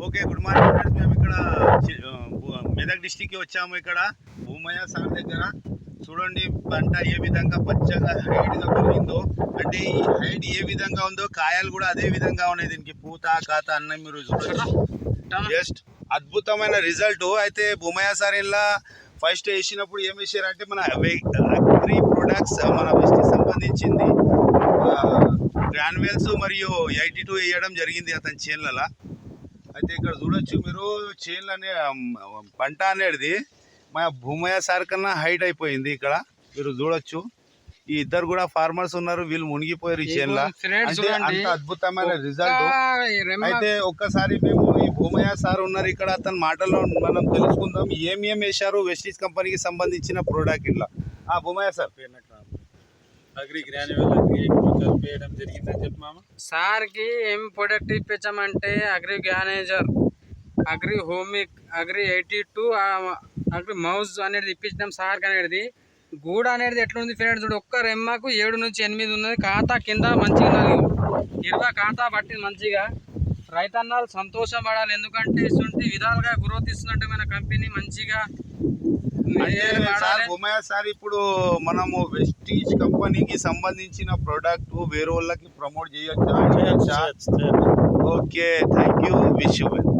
Okay, good morning friends. మేము ఇక్కడ మెదక్ డిస్టిక్కి వచ్చాము. ఇక్కడ భూమయ్య సార్ దగ్గర చూడండి పంట ఏ విధంగా పచ్చగా హైట్గా పెరిగిందో, అంటే ఈ హైట్ ఏ విధంగా ఉందో కాయలు కూడా అదే విధంగా ఉన్నాయి. దీనికి పూత కాత అన్న మీరు చూడొచ్చు. జస్ట్ అద్భుతమైన రిజల్ట్. అయితే భూమయ్య సార్ ఇలా ఫస్ట్ వేసినప్పుడు ఏం వేసారంటే మన అగ్రి ప్రొడక్ట్స్ మన వెస్ట్కి సంబంధించింది గ్రాన్యువల్స్ మరియు 82 వేయడం జరిగింది అతని చేన్లలో. అయితే ఇక్కడ చూడొచ్చు మీరు, చేన్లు అనే పంట అనేది మా భూమయ్య సార్ కన్నా హైట్ అయిపోయింది. ఇక్కడ మీరు చూడొచ్చు, ఈ ఇద్దరు కూడా ఫార్మర్స్ ఉన్నారు, వీళ్ళు మునిగిపోయారు ఈ చేన్ల. అంటే అంత అద్భుతమైన రిజల్ట్. అయితే ఒక్కసారి మేము ఈ భూమయ్య సార్ ఉన్నారు ఇక్కడ, అతని మాటల్లో మనం తెలుసుకుందాం ఏం వేశారు వెస్టీజ్ కంపెనీకి సంబంధించిన ప్రోడక్ట్ ఇట్లా. భూమయ్య సార్ అగ్రి గ్రాన్యువల్ వేయడం జరిగిందని చెప్పి మామ. సార్కి ఏం ప్రొడక్ట్ ఇప్పించామంటే అగ్రి గ్రానేజర్, అగ్రి హోమిక్, అగ్రి 82, అగ్రి మౌజ్ అనేది ఇప్పించినాం సార్కి. అనేది గూడ అనేది ఎట్లుంది ఫ్రెండ్స్ చూడు, ఒక్క రెమ్మకు 7 నుంచి 8 ఉన్నది. ఖాతా కింద మంచిగా 20 ఖాతా పట్టింది మంచిగా. రైతన్నాలు సంతోషపడాలి, ఎందుకంటే ఇటువంటి విధాలుగా గ్రోత్ ఇస్తుందంటే మన కంపెనీ మంచిగా. భూమయ్య సార్ ఇప్పుడు మనము వెస్టీజ్ కంపెనీకి సంబంధించిన ప్రోడక్ట్ వేరే వాళ్ళకి ప్రమోట్ చేయొచ్చా? Okay, thank you, wish you well.